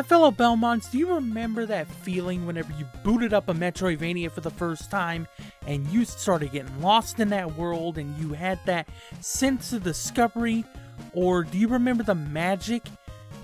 My fellow Belmonts, do you remember that feeling whenever you booted up a Metroidvania for the first time and you started getting lost in that world and you had that sense of discovery? Or do you remember the magic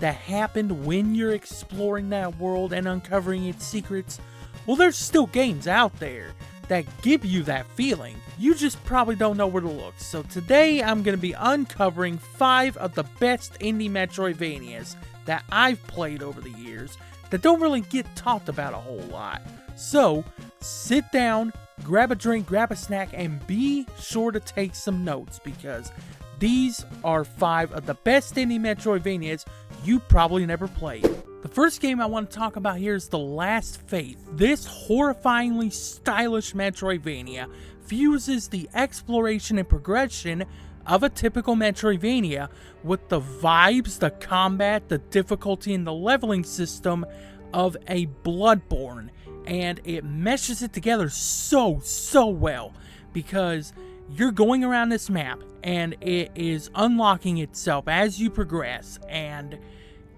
that happened when you're exploring that world and uncovering its secrets? Well, there's still games out there that give you that feeling. You just probably don't know where to look. So today I'm going to be uncovering 5 of the best indie Metroidvanias that I've played over the years that don't really get talked about a whole lot. So sit down, grab a drink, grab a snack, and be sure to take some notes because these are 5 of the best indie Metroidvanias you probably never played. The first game I want to talk about here is The Last Faith. This horrifyingly stylish Metroidvania fuses the exploration and progression of a typical Metroidvania with the vibes, the combat, the difficulty, and the leveling system of a Bloodborne. And it meshes it together so well because you're going around this map and it is unlocking itself as you progress, and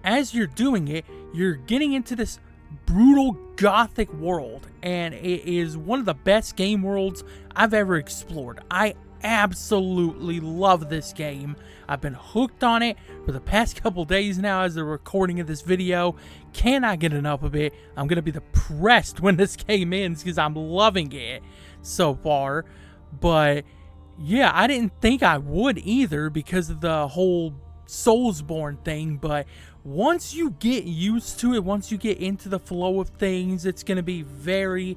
as you're doing it, you're getting into this brutal gothic world, and it is one of the best game worlds I've ever explored. I absolutely love this game. I've been hooked on it for the past couple days now as the recording of this video. Cannot get enough of it. I'm going to be depressed when this game ends because I'm loving it so far. But yeah, I didn't think I would either because of the whole Soulsborne thing, but once you get used to it, once you get into the flow of things, it's going to be very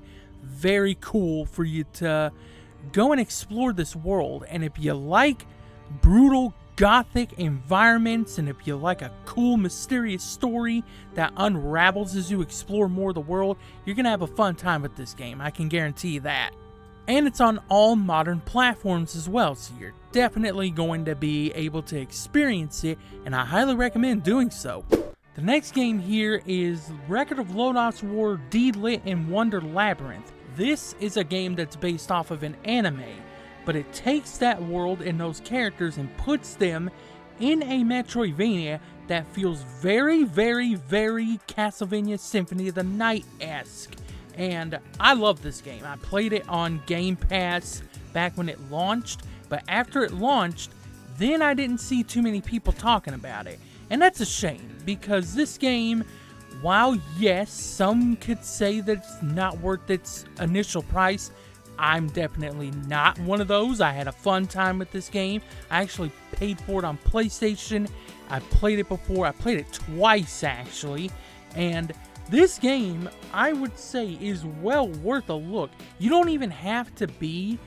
cool for you to go and explore this world. And if you like brutal gothic environments, and if you like a cool mysterious story that unravels as you explore more of the world, you're going to have a fun time with this game. I can guarantee you that. And it's on all modern platforms as well, so you're definitely going to be able to experience it, and I highly recommend doing so. The next game here is Record of Lodoss War, Deedlit, and Wonder Labyrinth. This is a game that's based off of an anime, but it takes that world and those characters and puts them in a Metroidvania that feels very Castlevania Symphony of the Night-esque. And I love this game. I played it on Game Pass back when it launched, but after it launched, then I didn't see too many people talking about it. And that's a shame, because this game, while yes, some could say that it's not worth its initial price, I'm definitely not one of those. I had a fun time with this game. I actually paid for it on PlayStation. I played it before. I played it twice, actually. And this game, I would say, is well worth a look. You don't even have to be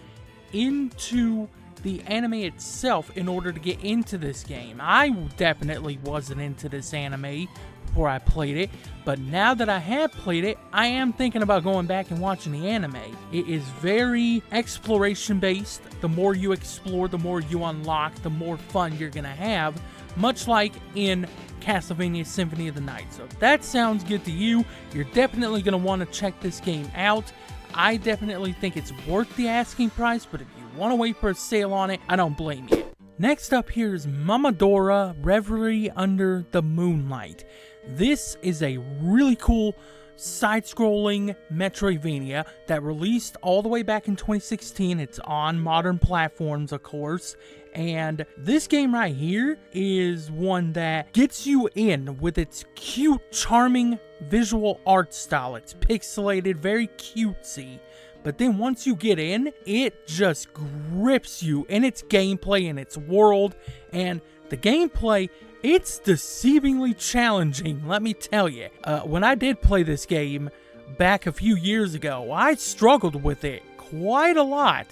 into the anime itself in order to get into this game. I definitely wasn't into this anime before I played it, but now that I have played it, I am thinking about going back and watching the anime. It is very exploration based. The more you explore, the more you unlock, the more fun you're gonna have, much like in Castlevania Symphony of the Night. So if that sounds good to you, you're definitely going to want to check this game out. I definitely think it's worth the asking price, but if you want to wait for a sale on it, I don't blame you. Next up here is Mamadora Reverie Under the Moonlight. This is a really cool side-scrolling Metroidvania that released all the way back in 2016. It's on modern platforms, of course. And this game right here is one that gets you in with its cute, charming visual art style. It's pixelated, very cutesy. But then once you get in, it just grips you in its gameplay and its world. And the gameplay, it's deceivingly challenging, let me tell you. When I did play this game back a few years ago, I struggled with it quite a lot.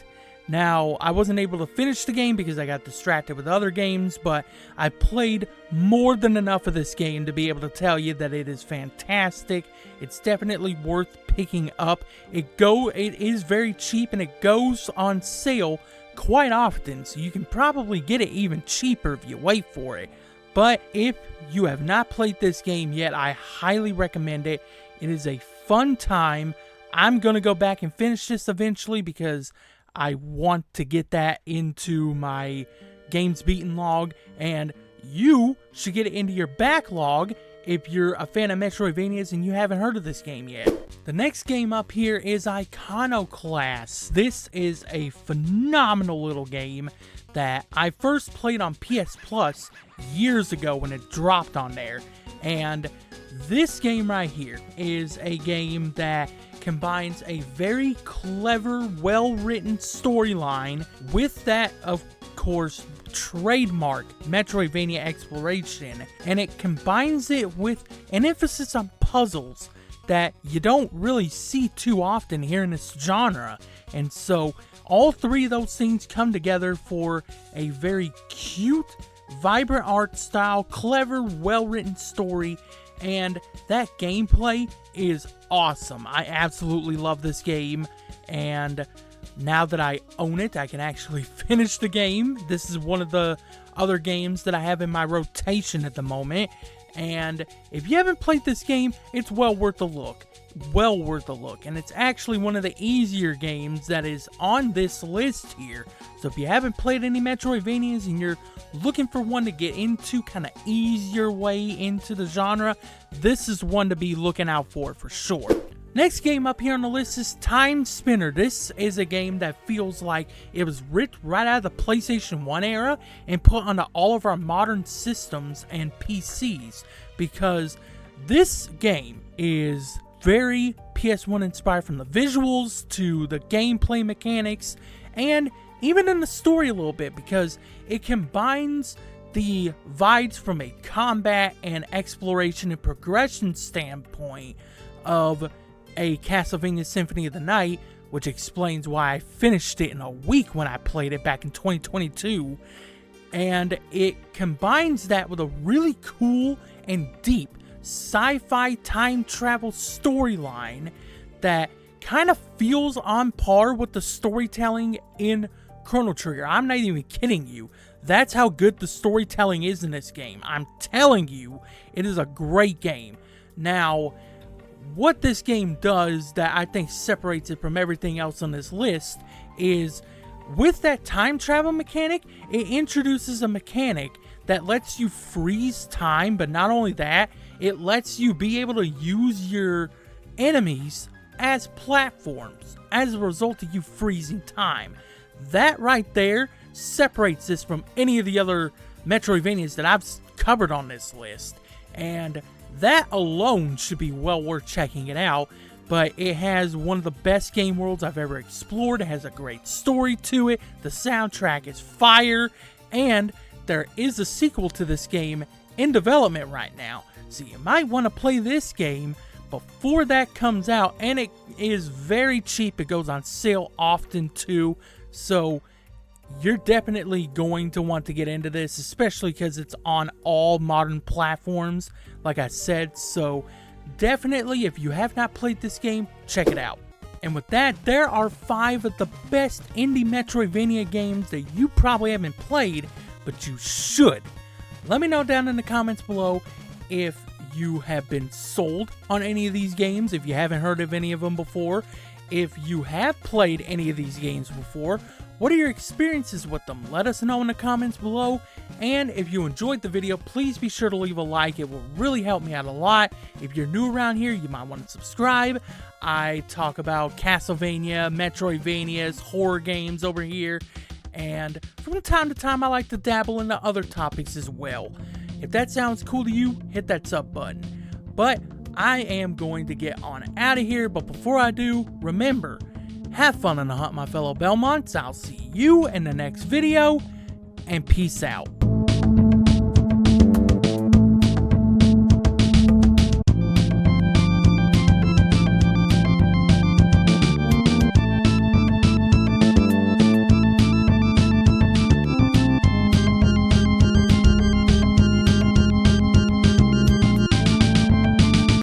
Now, I wasn't able to finish the game because I got distracted with other games, but I played more than enough of this game to be able to tell you that it is fantastic. It's definitely worth picking up. It is very cheap, and it goes on sale quite often, so you can probably get it even cheaper if you wait for it. But if you have not played this game yet, I highly recommend it. It is a fun time. I'm going to go back and finish this eventually because I want to get that into my games beaten log, and you should get it into your backlog if you're a fan of Metroidvanias and you haven't heard of this game yet. The next game up here is Iconoclast. This is a phenomenal little game that I first played on PS Plus years ago when it dropped on there. And this game right here is a game that combines a very clever, well-written storyline with that, of course, trademark Metroidvania exploration, and it combines it with an emphasis on puzzles that you don't really see too often here in this genre. And so all three of those things come together for a very cute, vibrant art style, clever, well-written story, and that gameplay is awesome. I absolutely love this game, and now that I own it, I can actually finish the game. This is one of the other games that I have in my rotation at the moment, and if you haven't played this game, it's well worth a look. Well worth a look, and it's actually one of the easier games that is on this list here. So if you haven't played any Metroidvanias and you're looking for one to get into, kind of easier way into the genre, this is one to be looking out for sure. Next game up here on the list is Timespinner. This is a game that feels like it was ripped right out of the PlayStation 1 era and put onto all of our modern systems and PCs, because this game is very PS1 inspired, from the visuals to the gameplay mechanics and even in the story a little bit, because it combines the vibes from a combat and exploration and progression standpoint of a Castlevania Symphony of the Night, which explains why I finished it in a week when I played it back in 2022. And it combines that with a really cool and deep sci-fi time travel storyline that kind of feels on par with the storytelling in Chrono Trigger. I'm not even kidding you. That's how good the storytelling is in this game. I'm telling you, it is a great game. Now, what this game does that I think separates it from everything else on this list is, with that time travel mechanic, it introduces a mechanic that lets you freeze time, but not only that, it lets you be able to use your enemies as platforms as a result of you freezing time. That right there separates this from any of the other Metroidvanias that I've covered on this list, and that alone should be well worth checking it out. But it has one of the best game worlds I've ever explored. It has a great story to it. The soundtrack is fire. And there is a sequel to this game in development right now. So you might want to play this game before that comes out. And it is very cheap. It goes on sale often too. So you're definitely going to want to get into this, especially because it's on all modern platforms, like I said. So definitely, if you have not played this game, check it out. And with that, there are 5 of the best indie Metroidvania games that you probably haven't played, but you should. Let me know down in the comments below if you have been sold on any of these games, if you haven't heard of any of them before. If you have played any of these games before, what are your experiences with them? Let us know in the comments below. And if you enjoyed the video, please be sure to leave a like. It will really help me out a lot. If you're new around here, you might want to subscribe. I talk about Castlevania, Metroidvanias, horror games over here. And from time to time, I like to dabble into other topics as well. If that sounds cool to you, hit that sub button. But I am going to get on out of here. But before I do, remember, have fun on the hunt, my fellow Belmonts. I'll see you in the next video, and peace out.